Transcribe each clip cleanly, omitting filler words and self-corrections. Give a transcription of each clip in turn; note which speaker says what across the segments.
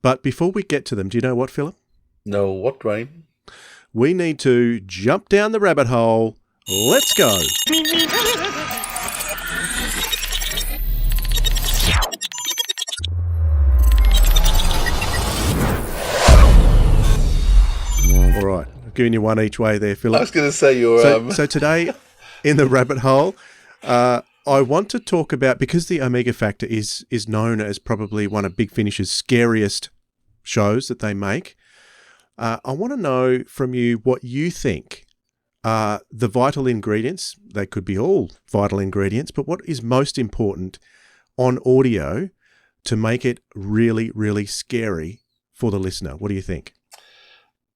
Speaker 1: But before we get to them, do you know what, Philip?
Speaker 2: No, what, Dwayne?
Speaker 1: We need to jump down the rabbit hole. Let's go. All right. I'm giving you one each way there, Philip.
Speaker 2: I was going to say you're...
Speaker 1: So today, in the rabbit hole, I want to talk about, because the Omega Factor is known as probably one of Big Finish's scariest shows that they make, I want to know from you what you think are the vital ingredients. They could be all vital ingredients, but what is most important on audio to make it really, really scary for the listener? What do you think?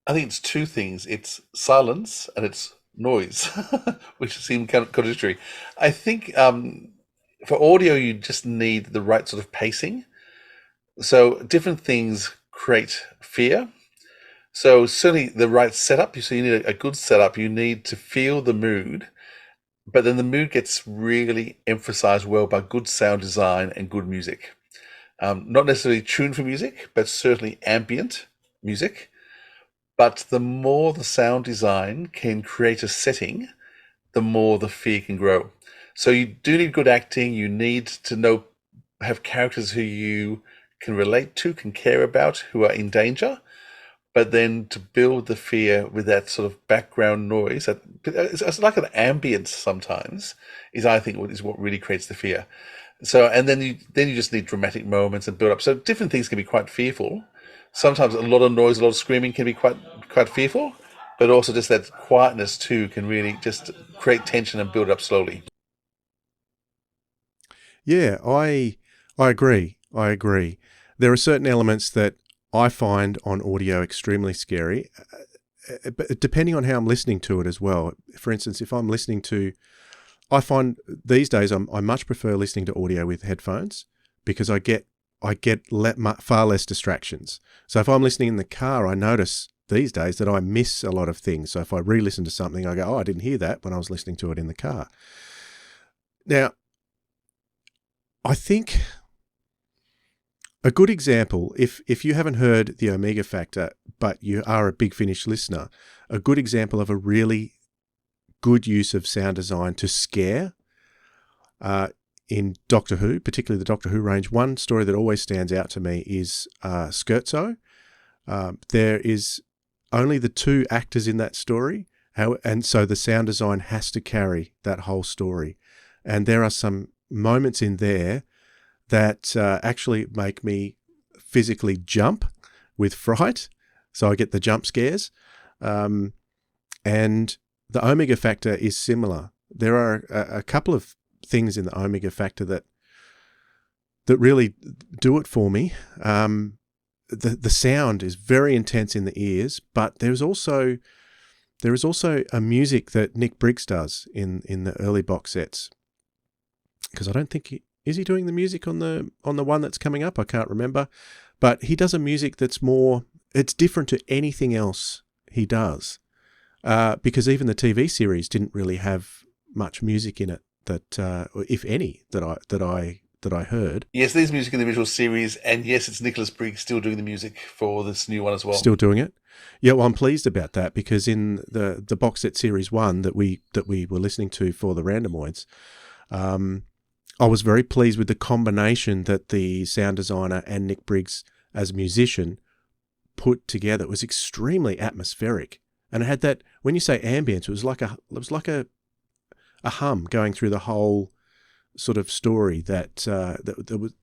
Speaker 2: I think it's two things. It's silence and it's noise, which seem kind of contradictory. I think for audio, you just need the right sort of pacing. So different things create fear. So certainly the right setup. So you need a good setup. You need to feel the mood, but then the mood gets really emphasized well by good sound design and good music. Not necessarily tune for music, but certainly ambient music. But the more the sound design can create a setting, the more the fear can grow. So you do need good acting. You need to have characters who you can relate to, can care about, who are in danger. But then to build the fear with that sort of background noise, it's like an ambience sometimes, I think is what really creates the fear. So, and then you just need dramatic moments and build up. So different things can be quite fearful. Sometimes a lot of noise, a lot of screaming can be quite fearful, but also just that quietness too can really just create tension and build up slowly.
Speaker 1: Yeah, I agree. I agree. There are certain elements that I find on audio extremely scary, but depending on how I'm listening to it as well. For instance, if I'm listening to, I find these days I much prefer listening to audio with headphones because I get far less distractions. So if I'm listening in the car, I notice these days that I miss a lot of things. So if I re-listen to something, I go, oh, I didn't hear that when I was listening to it in the car. Now, I think a good example, if you haven't heard the Omega Factor, but you are a Big Finish listener, a good example of a really good use of sound design to scare in Doctor Who, particularly the Doctor Who range. One story that always stands out to me is Scherzo. There is only the two actors in that story, and so the sound design has to carry that whole story. And there are some moments in there that actually make me physically jump with fright. So I get the jump scares. And the Omega Factor is similar. There are a couple of things in the Omega Factor that really do it for me. The sound is very intense in the ears, but there is also a music that Nick Briggs does in the early box sets. Because I don't think is he doing the music on the one that's coming up? I can't remember, but he does a music that's it's different to anything else he does. Because even the TV series didn't really have much music in it that, if any, that I heard.
Speaker 2: Yes, there's music in the original series, and yes, it's Nicholas Briggs still doing the music for this new one as well.
Speaker 1: Still doing it? Yeah, well, I'm pleased about that because in the box set series 1 that we were listening to for the Randomoids, I was very pleased with the combination that the sound designer and Nick Briggs as a musician put together. It was extremely atmospheric. And it had that, when you say ambience, it was like a hum going through the whole sort of story that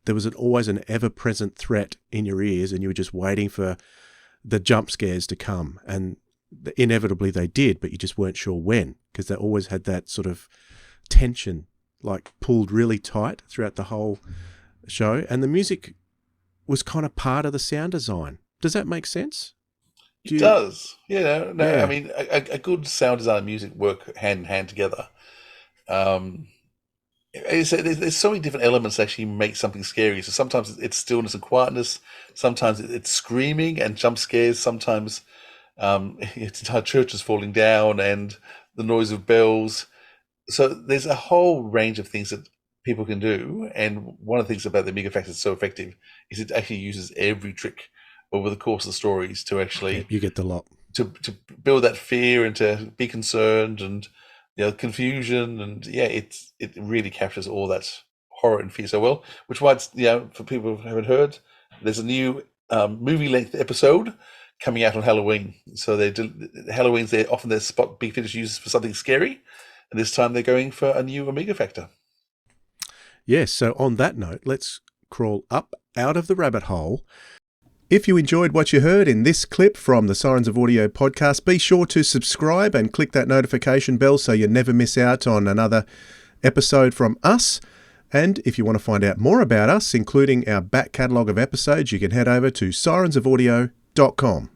Speaker 1: there was always an ever-present threat in your ears and you were just waiting for the jump scares to come. And inevitably they did, but you just weren't sure when because they always had that sort of tension like pulled really tight throughout the whole show. And the music was kind of part of the sound design. Does that make sense?
Speaker 2: It does. Yeah. No, yeah. I mean, a good sound design and music work hand in hand together. There's so many different elements that actually make something scary. So sometimes it's stillness and quietness. Sometimes it's screaming and jump scares. Sometimes it's entire churches falling down and the noise of bells. So there's a whole range of things that people can do. And one of the things about the Omega Factor that's so effective is it actually uses every trick over the course of the stories to actually
Speaker 1: You get the lot.
Speaker 2: to build that fear and to be concerned and confusion, and it really captures all that horror and fear so well. Which why it's, for people who haven't heard, there's a new movie length episode coming out on Halloween. So Halloween's often their spot Big Finish uses for something scary, and this time they're going for a new Omega Factor.
Speaker 1: Yes, so on that note, let's crawl up out of the rabbit hole. If you enjoyed what you heard in this clip from the Sirens of Audio podcast, be sure to subscribe and click that notification bell so you never miss out on another episode from us. And if you want to find out more about us, including our back catalogue of episodes, you can head over to sirensofaudio.com.